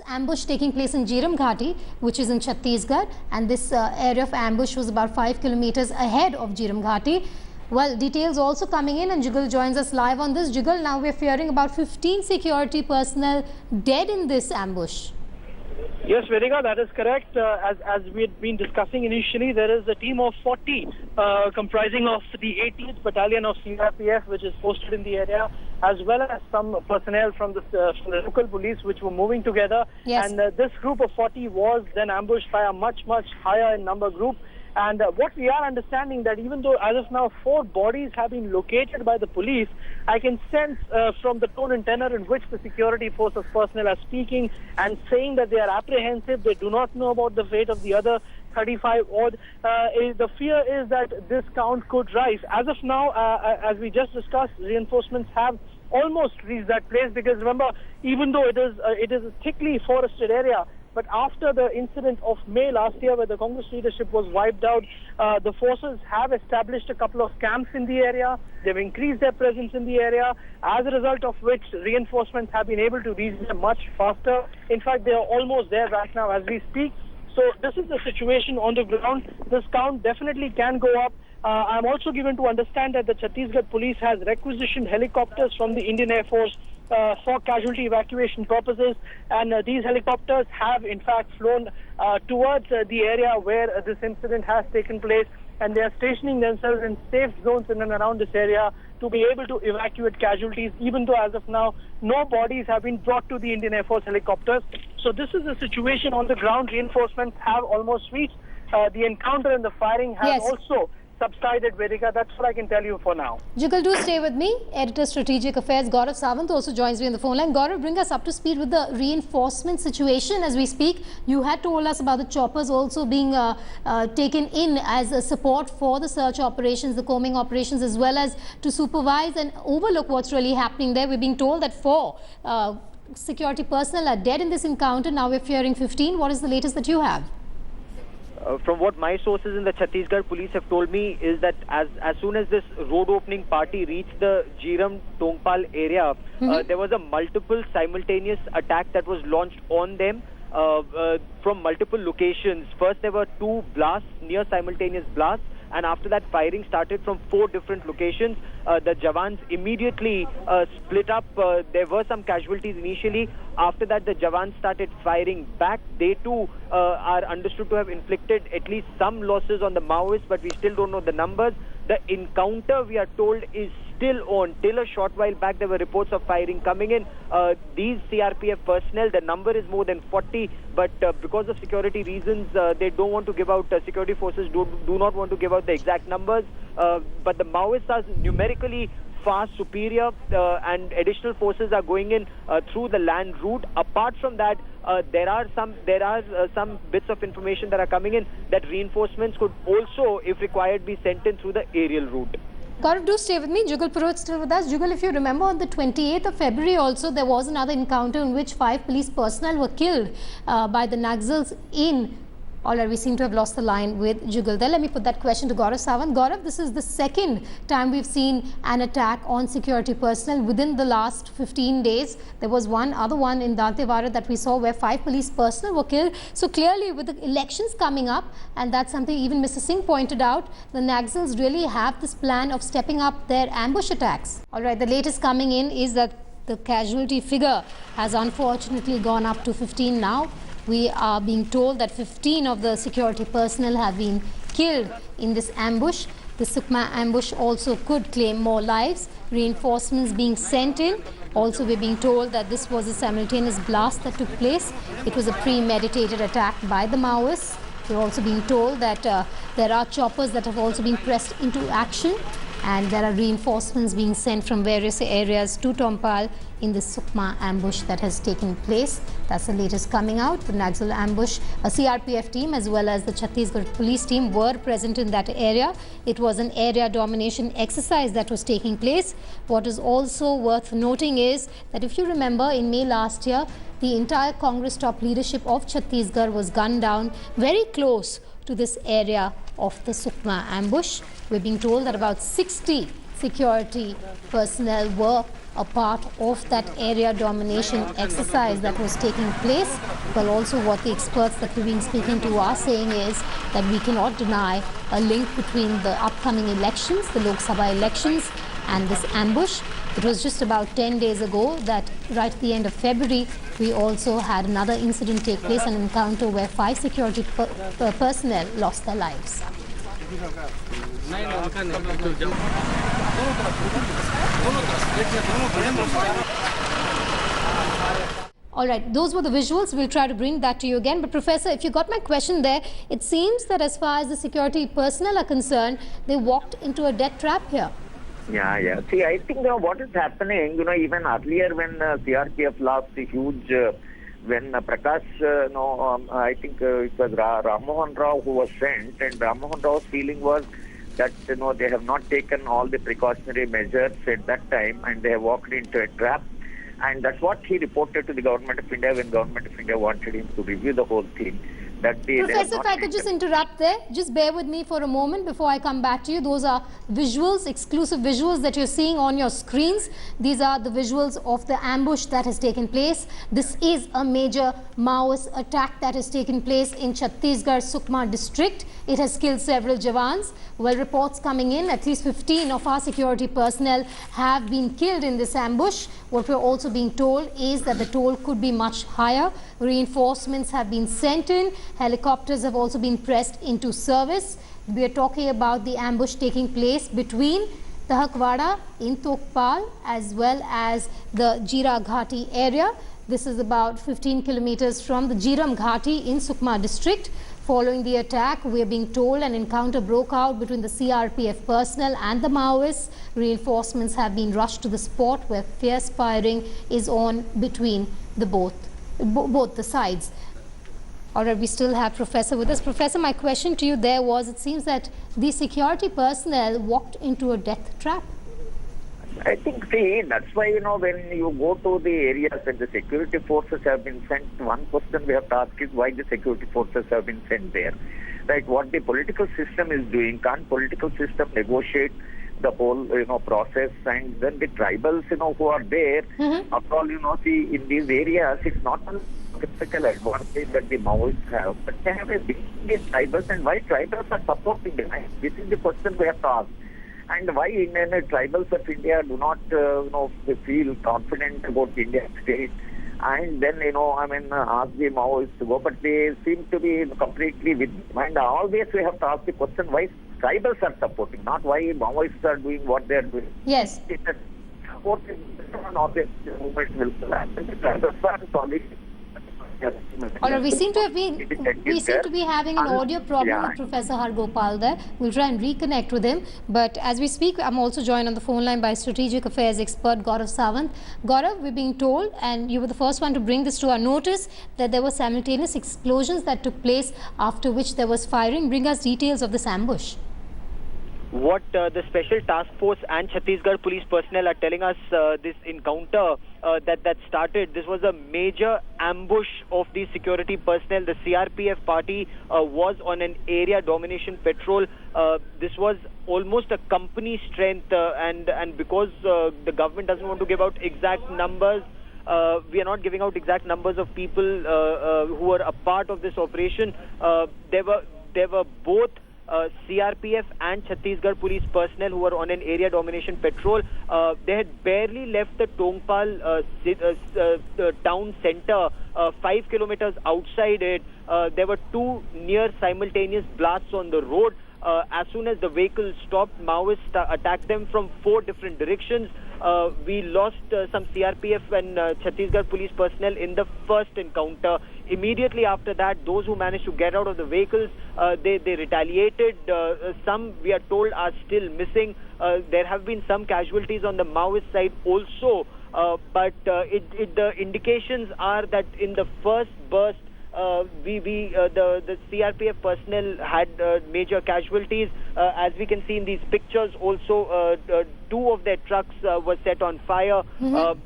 Ambush taking place in Jiram Ghati, which is in Chhattisgarh, and this area of ambush was about 5 kilometers ahead of Jiram Ghati. Well, details also coming in, and Jugal joins us live on this. Jugal, now we're fearing about 15 security personnel dead in this ambush. Yes, Vedika, that is correct. As we had been discussing initially, there is a team of 40 comprising of the 18th Battalion of CRPF, which is posted in the area, as well as some personnel from the local police, which were moving together. Yes. And this group of 40 was then ambushed by a much higher in number group. And what we are understanding that even though as of now 4 bodies have been located by the police, I can sense from the tone and tenor in which the security forces personnel are speaking and saying that they are apprehensive, they do not know about the fate of the other 35 odd. The fear is that this count could rise. As of now, as we just discussed, reinforcements have almost reached that place, because remember, even though it is a thickly forested area, but after the incident of May last year where the Congress leadership was wiped out, the forces have established a couple of camps in the area. They've increased their presence in the area, as a result of which reinforcements have been able to reach them much faster. In fact, they are almost there right now as we speak. So this is the situation on the ground. This count definitely can go up. I'm also given to understand that the Chhattisgarh police has requisitioned helicopters from the Indian Air Force for casualty evacuation purposes, and these helicopters have in fact flown towards the area where this incident has taken place, and they are stationing themselves in safe zones in and around this area to be able to evacuate casualties, even though as of now no bodies have been brought to the Indian Air Force helicopters. So this is the situation on the ground. Reinforcements have almost reached. The encounter and the firing has also subsided, Vedika. That's what I can tell you for now. Jugal, do stay with me. Editor Strategic Affairs Gaurav Sawant also joins me on the phone line. Gaurav, bring us up to speed with the reinforcement situation as we speak. You had told us about the choppers also being taken in as a support for the search operations, the combing operations, as well as to supervise and overlook what's really happening there. We're being told that 4 security personnel are dead in this encounter. Now we're fearing 15. What is the latest that you have? From what my sources in the Chhattisgarh police have told me is that as soon as this road opening party reached the Jiram Tongpal area, there was a multiple simultaneous attack that was launched on them from multiple locations. First there were 2 blasts, near simultaneous blasts, and after that firing started from 4 different locations. The Jawans immediately split up. There were some casualties initially. After that the Jawans started firing back. They too are understood to have inflicted at least some losses on the Maoists, but we still don't know the numbers. The encounter, we are told, is still on. Till a short while back there were reports of firing coming in. These CRPF personnel, the number is more than 40, but because of security reasons they don't want to give out, security forces do not want to give out the exact numbers, but the Maoists are numerically far superior, and additional forces are going in through the land route. Apart from that, there are some bits of information that are coming in that reinforcements could also, if required, be sent in through the aerial route. Gaurav, do stay with me. Jugal Purohit still with us. Jugal, if you remember, on the 28th of February also there was another encounter in which 5 police personnel were killed by the Naxals in... Alright, we seem to have lost the line with Jugal there. Let me put that question to Gaurav Sawant. Gaurav, this is the second time we've seen an attack on security personnel within the last 15 days. There was one other one in Dantewada that we saw where 5 police personnel were killed. So clearly with the elections coming up, and that's something even Mr. Singh pointed out, the Naxals really have this plan of stepping up their ambush attacks. Alright, the latest coming in is that the casualty figure has unfortunately gone up to 15 now. We are being told that 15 of the security personnel have been killed in this ambush. The Sukma ambush also could claim more lives. Reinforcements being sent in. Also, we're being told that this was a simultaneous blast that took place. It was a premeditated attack by the Maoists. We're also being told that there are choppers that have also been pressed into action, and there are reinforcements being sent from various areas to Tongpal in the Sukma ambush that has taken place. That's the latest coming out. The Naxal ambush, a CRPF team as well as the Chhattisgarh police team were present in that area. It was an area domination exercise that was taking place. What is also worth noting is that if you remember, in May last year, the entire Congress top leadership of Chhattisgarh was gunned down very close to this area of the Sukma ambush. We're being told that about 60 security personnel were a part of that area domination exercise that was taking place. But also what the experts that we've been speaking to are saying is that we cannot deny a link between the upcoming elections, the Lok Sabha elections, and this ambush. It was just about 10 days ago that right at the end of February, we also had another incident take place, an encounter where 5 security personnel lost their lives. All right, those were the visuals. We'll try to bring that to you again. But Professor, if you got my question there, it seems that as far as the security personnel are concerned, they walked into a death trap here. Yeah. See, I think what is happening, even earlier when CRPF lost a huge, when Prakash, I think it was Ram Mohan Rao who was sent, and Ram Mohan Rao's feeling was that, they have not taken all the precautionary measures at that time, and they have walked into a trap. And that's what he reported to the Government of India when Government of India wanted him to review the whole thing. Professor, if I could just interrupt there, just bear with me for a moment before I come back to you. Those are visuals, exclusive visuals that you're seeing on your screens. These are the visuals of the ambush that has taken place. This is a major Maoist attack that has taken place in Chhattisgarh, Sukma district. It has killed several Jawans. Well, reports coming in, at least 15 of our security personnel have been killed in this ambush. What we're also being told is that the toll could be much higher. Reinforcements have been sent in. Helicopters have also been pressed into service. We are talking about the ambush taking place between Tahakvada in Tokpal as well as the Jira Ghati area. This is about 15 kilometers from the Jiram Ghati in Sukma district. Following the attack, we are being told an encounter broke out between the CRPF personnel and the Maoists. Reinforcements have been rushed to the spot where fierce firing is on between the both the sides. All right, we still have Professor with us. Professor, my question to you there was, it seems that the security personnel walked into a death trap. I think, see, that's why, when you go to the areas and the security forces have been sent, one question we have to ask is why the security forces have been sent there. Right, what the political system is doing, can't political system negotiate the whole, process, and then the tribals, who are there, after all, see, in these areas, it's not only political advantage that the Maoists have, but they have a big tribals, and why tribals are supporting them? This is the question we have to ask. And why tribals of India do not, feel confident about Indian state, and then, ask the Maoists to go, but they seem to be completely with them. And always we have to ask the question why tribals are supporting, not why Maoists are doing what they are doing. Yes. Supporting the movement will collapse. And the tribals are solid. All right, we seem to be having an audio problem with Professor Hargopal there. We'll try and reconnect with him. But as we speak, I'm also joined on the phone line by Strategic Affairs expert Gaurav Sawant. Gaurav, we're being told, and you were the first one to bring this to our notice, that there were simultaneous explosions that took place, after which there was firing. Bring us details of this ambush. What the Special Task Force and Chhattisgarh police personnel are telling us, this encounter that started, this was a major ambush of the security personnel. The CRPF party was on an area domination patrol. This was almost a company strength, and because the government doesn't want to give out exact numbers, we are not giving out exact numbers of people who were a part of this operation. There were both CRPF and Chhattisgarh police personnel who were on an area domination patrol. They had barely left the Tongpal town center, 5 kilometers outside it. There were 2 near simultaneous blasts on the road. As soon as the vehicle stopped, Maoists attacked them from 4 different directions. We lost some CRPF and Chhattisgarh police personnel in the first encounter. Immediately after that, those who managed to get out of the vehicles, they retaliated. Some, we are told, are still missing. There have been some casualties on the Maoist side also, but the indications are that in the first burst, the CRPF personnel had major casualties. As we can see in these pictures also, 2 of their trucks were set on fire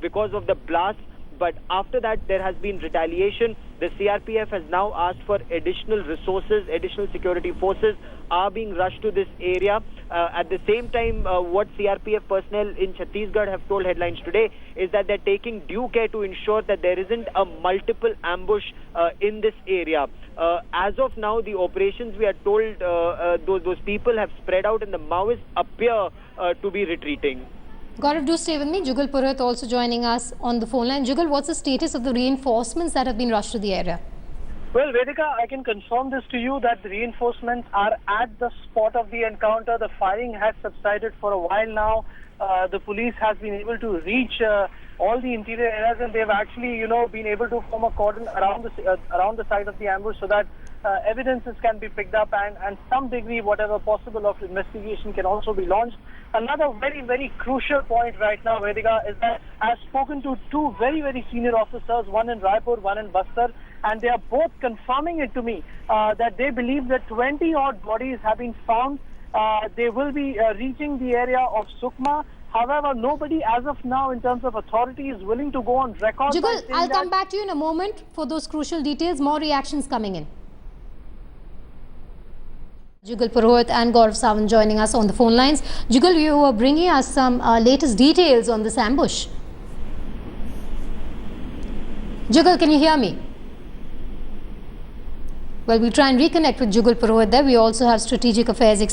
because of the blast. But after that, there has been retaliation. The CRPF has now asked for additional resources, additional security forces are being rushed to this area. At the same time, what CRPF personnel in Chhattisgarh have told Headlines Today is that they're taking due care to ensure that there isn't a multiple ambush in this area. As of now, the operations, we are told, those people have spread out and the Maoists appear to be retreating. Gaurav, do stay with me. Jugal Purohit also joining us on the phone line. Jugal, what's the status of the reinforcements that have been rushed to the area? Well, Vedika, I can confirm this to you that the reinforcements are at the spot of the encounter. The firing has subsided for a while now. The police has been able to reach all the interior areas, and they've actually, been able to form a cordon around the site of the ambush so that evidences can be picked up and some degree, whatever possible of investigation can also be launched. Another very, very crucial point right now, Vedika, is that I've spoken to two very, very senior officers, one in Raipur, one in Bastar, and they are both confirming it to me that they believe that 20-odd bodies have been found. They will be reaching the area of Sukma. However, nobody as of now in terms of authority is willing to go on record. Jugal, I'll come back to you in a moment for those crucial details. More reactions coming in. Jugal Purohit and Gaurav Sawant joining us on the phone lines. Jugal, you were bringing us some latest details on this ambush. Jugal, can you hear me? Well, we'll try and reconnect with Jugal Purohit there. We also have strategic affairs we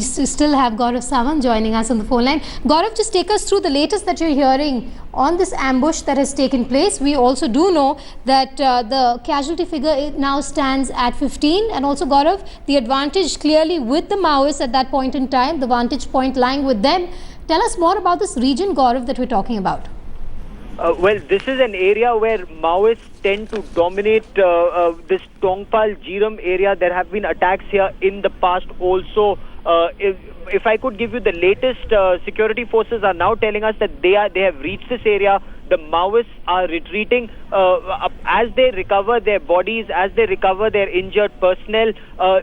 still have Gaurav Sawant joining us on the phone line. Gaurav, just take us through the latest that you're hearing on this ambush that has taken place. We also do know that the casualty figure now stands at 15, and also Gaurav, the advantage clearly with the Maoists at that point in time, the vantage point lying with them. Tell us more about this region, Gaurav, that we're talking about. Well, this is an area where Maoists tend to dominate this Tongpal Jiram area. There have been attacks here in the past also. If I could give you the latest, security forces are now telling us that they have reached this area. The Maoists are retreating as they recover their bodies, as they recover their injured personnel.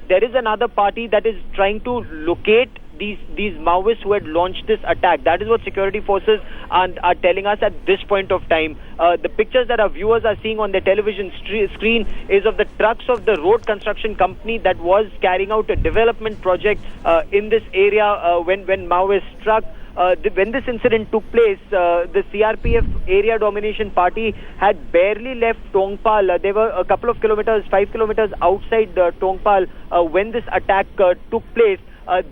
There is another party that is trying to locate these Maoists who had launched this attack. That is what security forces are telling us at this point of time. The pictures that our viewers are seeing on their television screen is of the trucks of the road construction company that was carrying out a development project in this area when Maoists struck. When this incident took place, the CRPF area domination party had barely left Tongpal. They were a couple of kilometers, 5 kilometers outside Tongpal when this attack took place.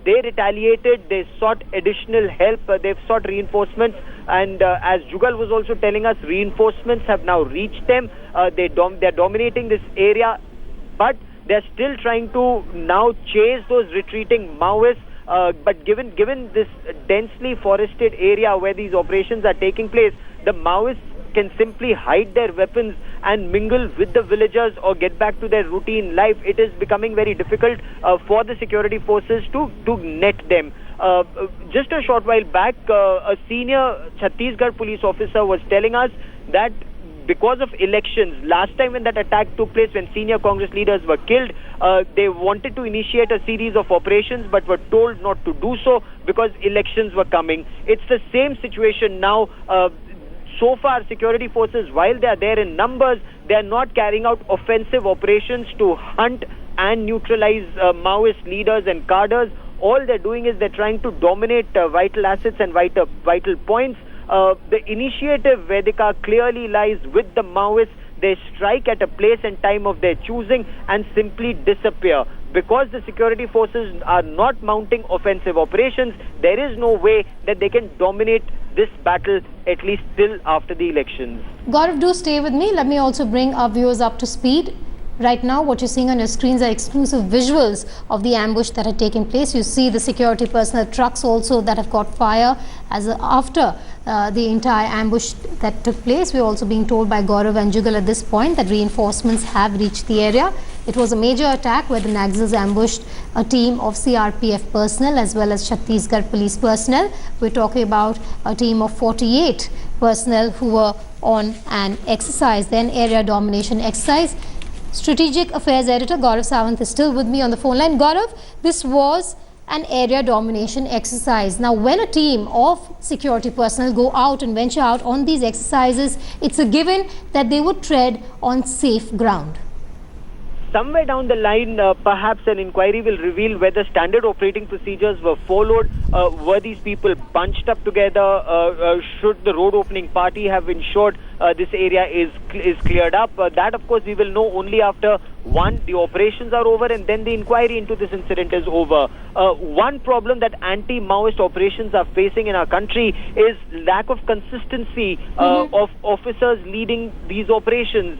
They retaliated, they sought additional help, they've sought reinforcements, and as Jugal was also telling us, reinforcements have now reached them. They're dominating this area, but they're still trying to now chase those retreating Maoists. But given this densely forested area where these operations are taking place, the Maoists can simply hide their weapons and mingle with the villagers or get back to their routine life. It is becoming very difficult for the security forces to net them. Just a short while back, a senior Chhattisgarh police officer was telling us that because of elections, last time when that attack took place, when senior Congress leaders were killed, they wanted to initiate a series of operations but were told not to do so because elections were coming. It's the same situation now. So far, security forces, while they are there in numbers, they are not carrying out offensive operations to hunt and neutralize Maoist leaders and cadres. All they're doing is they're trying to dominate vital assets and vital points. The initiative, Vedika, clearly lies with the Maoists. They strike at a place and time of their choosing and simply disappear. Because the security forces are not mounting offensive operations, there is no way that they can dominate this battle, at least till after the elections. Gaurav, do stay with me. Let me also bring our viewers up to speed. Right now, what you're seeing on your screens are exclusive visuals of the ambush that had taken place. You see the security personnel trucks also that have caught fire after the entire ambush that took place. We're also being told by Gaurav and Jugal at this point that reinforcements have reached the area. It was a major attack where the Naxals ambushed a team of CRPF personnel as well as Chhattisgarh police personnel. We're talking about a team of 48 personnel who were on an exercise, then area domination exercise. Strategic Affairs Editor Gaurav Sawant is still with me on the phone line. Gaurav, this was an area domination exercise. Now, when a team of security personnel go out and venture out on these exercises, it's a given that they would tread on safe ground. Somewhere down the line, perhaps an inquiry will reveal whether standard operating procedures were followed. Were these people bunched up together? Should the road opening party have ensured this area is cleared up? That, of course, we will know only after, one, the operations are over, and then the inquiry into this incident is over. One problem that anti-Maoist operations are facing in our country is lack of consistency of officers leading these operations.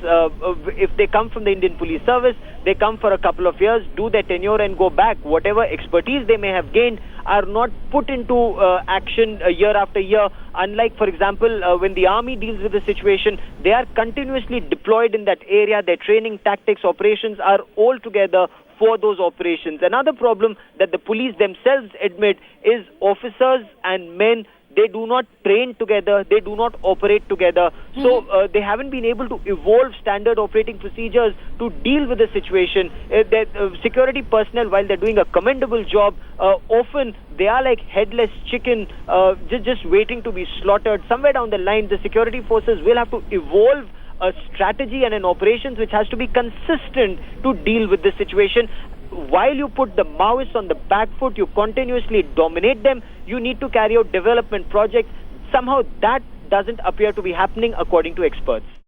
If they come from the Indian Police Service, they come for a couple of years, do their tenure and go back. Whatever expertise they may have gained are not put into action year after year. Unlike, for example, when the army deals with the situation, they are continuously deployed in that area. Their training, tactics, operations are all together for those operations. Another problem that the police themselves admit is officers and men, they do not train together, they do not operate together. So they haven't been able to evolve standard operating procedures to deal with the situation. Security personnel, while they're doing a commendable job, often they are like headless chicken, just waiting to be slaughtered. Somewhere down the line, the security forces will have to evolve a strategy and an operations which has to be consistent to deal with this situation. While you put the Maoists on the back foot, you continuously dominate them, you need to carry out development projects. Somehow that doesn't appear to be happening according to experts.